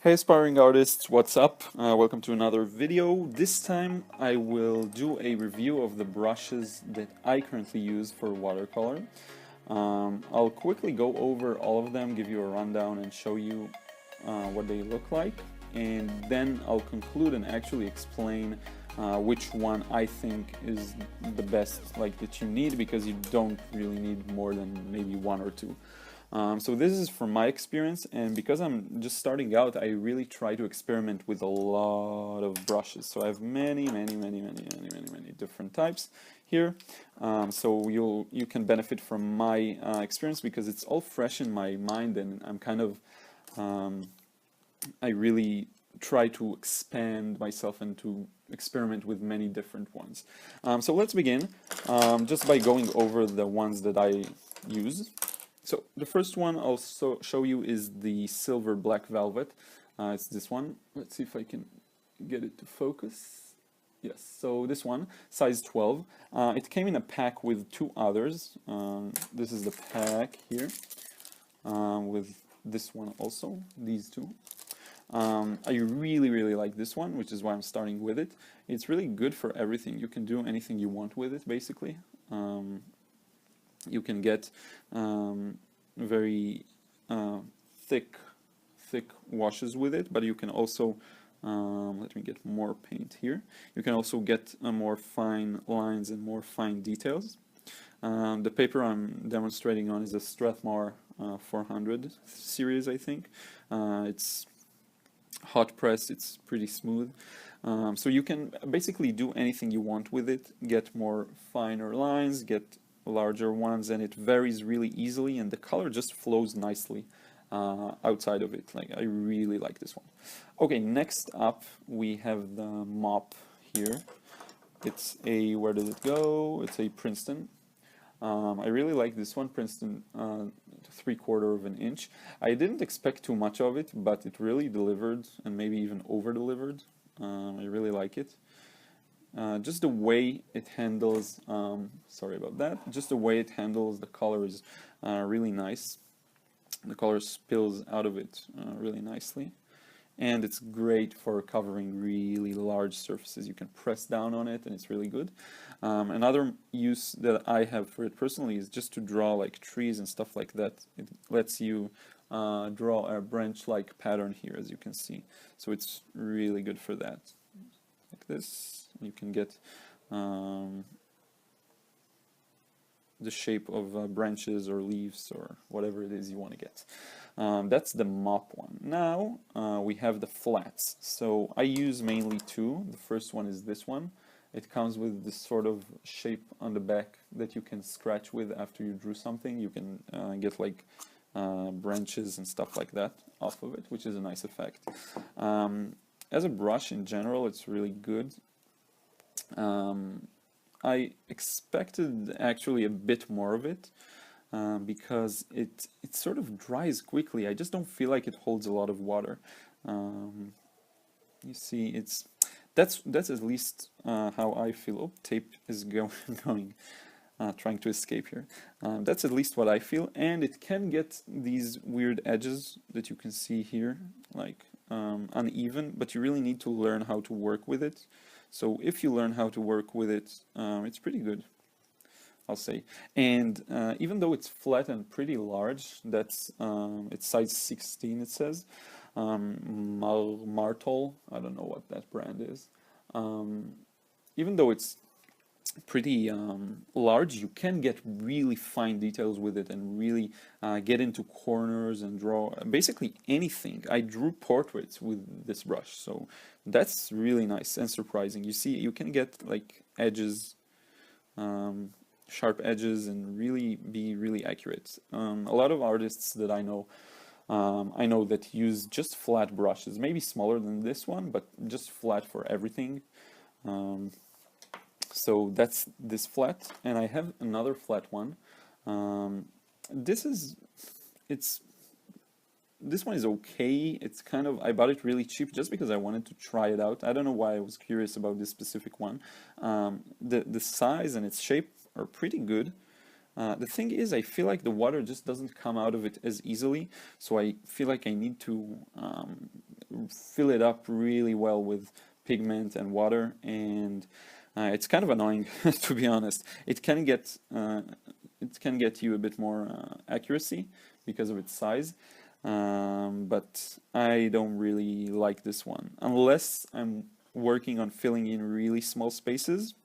Hey aspiring artists, what's up? Welcome to another video. This time I will do a review of the brushes that I currently use for watercolor. I'll quickly go over all of them, give you a rundown and show you what they look like, and then I'll conclude and actually explain which one I think is the best that you need, because you don't really need more than maybe one or two. So this is from my experience, and because I'm just starting out, I really try to experiment with a lot of brushes. So I have many different types here. So you can benefit from my experience, because it's all fresh in my mind, and I'm kind of I really try to expand myself and to experiment with many different ones. So let's begin just by going over the ones that I use. So the first one I'll show you is the silver black velvet. It's this one. Let's see if I can get it to focus. Yes, so this one, size 12. It came in a pack with two others. This is the pack here with this one also, these two. I really like this one, which is why I'm starting with it. It's really good for everything. You can do anything you want with it, basically. You can get very thick washes with it, but you can also let me get more paint here. You can also get more fine lines and more fine details. The paper I'm demonstrating on is a Strathmore 400 series, I think. It's hot press, it's pretty smooth. So you can basically do anything you want with it, get more finer lines, get larger ones, and it varies really easily, and the color just flows nicely outside of it. I really like this one. Okay, next up we have the mop here. It's a, where did it go? It's a Princeton. I really like this one, Princeton 3/4 of an inch. I didn't expect too much of it, but it really delivered, and maybe even over-delivered. I really like it. Just the way it handles, sorry about that, just the way it handles the color is really nice. The color spills out of it really nicely, and it's great for covering really large surfaces. You can press down on it and it's really good. Another use that I have for it personally is just to draw like trees and stuff like that. It lets you draw a branch-like pattern here, as you can see. So it's really good for that. Like this. You can get the shape of branches or leaves or whatever it is you want to get. That's the mop one. Now we have the flats. So I use mainly two. The first one is this one. It comes with this sort of shape on the back that you can scratch with after you drew something. You can get like branches and stuff like that off of it, which is a nice effect. As a brush in general, it's really good. I expected actually a bit more of it because it sort of dries quickly. I just don't feel like it holds a lot of water. You see, that's at least how I feel. Oh, tape is going trying to escape here. That's at least what I feel, and it can get these weird edges that you can see here, like uneven, but you really need to learn how to work with it. So if you learn how to work with it, it's pretty good, I'll say. And even though it's flat and pretty large, it's size 16, it says. Martol, I don't know what that brand is. Even though it's pretty large, you can get really fine details with it and really get into corners and draw basically anything. I drew portraits with this brush, so that's really nice and surprising. You see, you can get like edges, sharp edges, and really be really accurate. A lot of artists that I know that use just flat brushes, maybe smaller than this one, but just flat for everything. So that's this flat, and I have another flat one. This one is okay. It's kind of, I bought it really cheap just because I wanted to try it out. I don't know why I was curious about this specific one. The size and its shape are pretty good. The thing is, I feel like the water just doesn't come out of it as easily, so I feel like I need to fill it up really well with pigment and water, and it's kind of annoying to be honest. It can get you a bit more accuracy because of its size, but I don't really like this one unless I'm working on filling in really small spaces.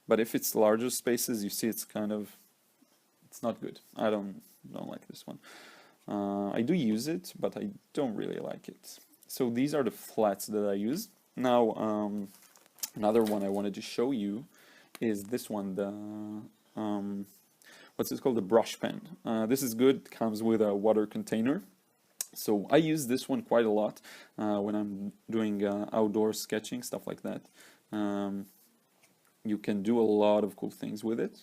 But if it's larger spaces, you see it's not good. I don't like this one. I do use it, but I don't really like it. So these are the flats that I use. Now, another one I wanted to show you is this one, the what's it called? The brush pen. This is good. It comes with a water container. So I use this one quite a lot when I'm doing outdoor sketching, stuff like that. You can do a lot of cool things with it.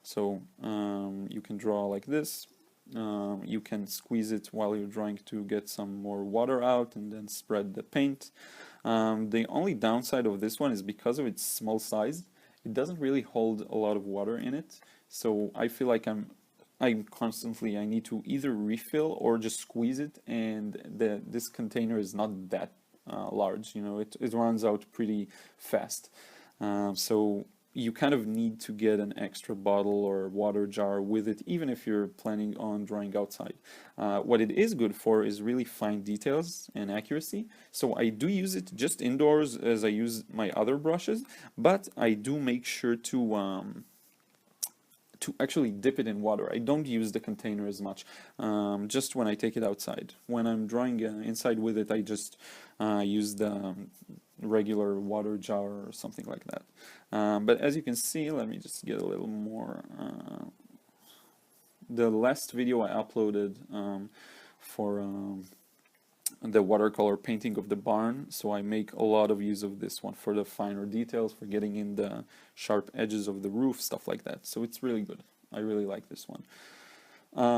So you can draw like this. You can squeeze it while you're drawing to get some more water out and then spread the paint. The only downside of this one is because of its small size, it doesn't really hold a lot of water in it. So I feel like I need to either refill or just squeeze it, and this container is not that large, you know, it runs out pretty fast. So you kind of need to get an extra bottle or water jar with it, even if you're planning on drawing outside. What it is good for is really fine details and accuracy. So I do use it just indoors as I use my other brushes, but I do make sure to actually dip it in water. I don't use the container as much, just when I take it outside. When I'm drawing inside with it, I just use the regular water jar or something like that. But as you can see, let me just get a little more. The last video I uploaded for the watercolor painting of the barn, so I make a lot of use of this one for the finer details, for getting in the sharp edges of the roof, stuff like that. So it's really good. I really like this one.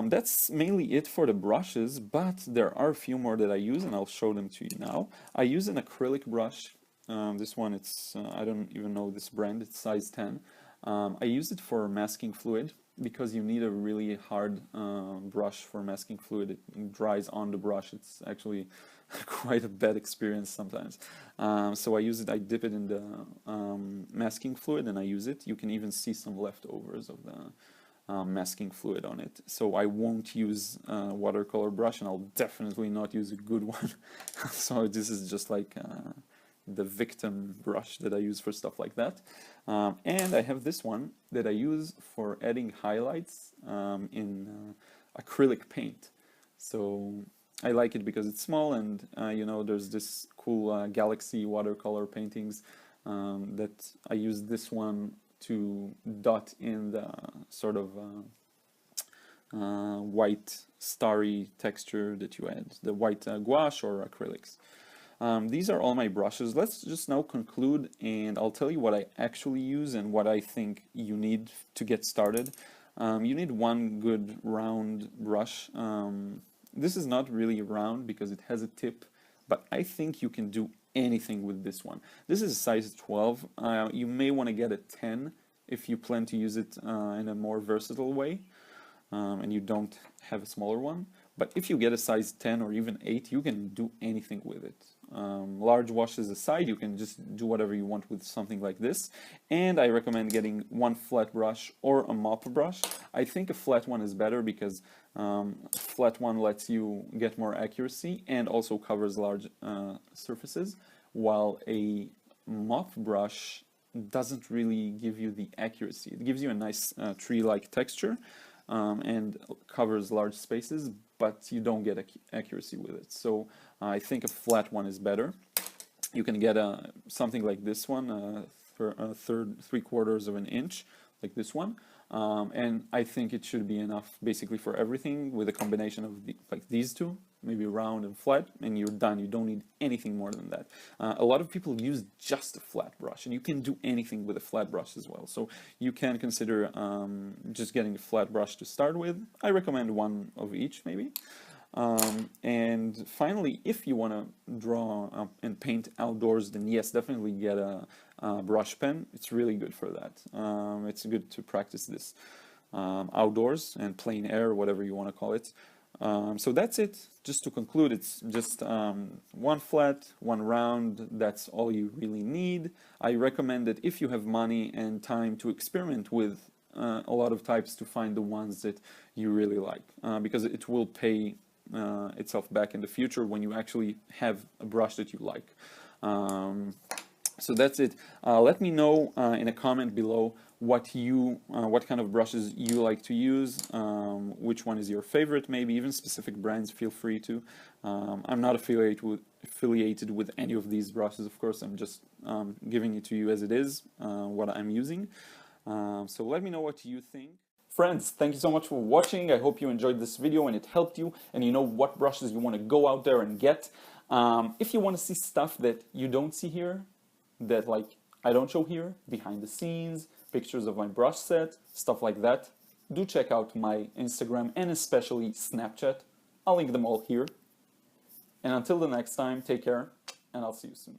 That's mainly it for the brushes, but there are a few more that I use, and I'll show them to you now. I use an acrylic brush. This one, I don't even know this brand, it's size 10. I use it for masking fluid because you need a really hard brush for masking fluid. It dries on the brush. It's actually quite a bad experience sometimes. So I use it, I dip it in the masking fluid and I use it. You can even see some leftovers of the masking fluid on it. So I won't use a watercolor brush, and I'll definitely not use a good one. So this is just like the victim brush that I use for stuff like that. And I have this one that I use for adding highlights in acrylic paint. So I like it because it's small, and you know, there's this cool galaxy watercolor paintings that I use this one to dot in the sort of white starry texture that you add, the white gouache or acrylics. These are all my brushes. Let's just now conclude, and I'll tell you what I actually use and what I think you need to get started. You need one good round brush. This is not really round because it has a tip, but I think you can do anything with this one. This is a size 12. You may want to get a 10 if you plan to use it in a more versatile way, and you don't have a smaller one. But if you get a size 10 or even 8, you can do anything with it. Large washes aside, you can just do whatever you want with something like this. And I recommend getting one flat brush or a mop brush. I think a flat one is better because flat one lets you get more accuracy and also covers large surfaces, while a mop brush doesn't really give you the accuracy. It gives you a nice tree-like texture and covers large spaces, but you don't get accuracy with it. So I think a flat one is better. You can get something like this one, for 3/4 of an inch, like this one. And I think it should be enough basically for everything, with a combination of like these two, maybe round and flat, and you're done. You don't need anything more than that. A lot of people use just a flat brush, and you can do anything with a flat brush as well. So you can consider just getting a flat brush to start with. I recommend one of each maybe. And finally, if you want to draw and paint outdoors, then yes, definitely get a brush pen. It's really good for that. It's good to practice this. outdoors and plein air, whatever you want to call it. So that's it. Just to conclude, it's just one flat, one round. That's all you really need. I recommend that if you have money and time to experiment with a lot of types, to find the ones that you really like, because it will pay itself back in the future when you actually have a brush that you like. So that's it. Let me know in a comment below what kind of brushes you like to use, which one is your favorite, maybe even specific brands, feel free to. I'm not affiliated with any of these brushes, of course. I'm just giving it to you as it is, what I'm using. So let me know what you think. Friends, thank you so much for watching. I hope you enjoyed this video and it helped you, and you know what brushes you want to go out there and get. If you want to see stuff that you don't see here, that like I don't show here, behind the scenes, pictures of my brush set, stuff like that, do check out my Instagram and especially Snapchat. I'll link them all here. And until the next time, take care, and I'll see you soon.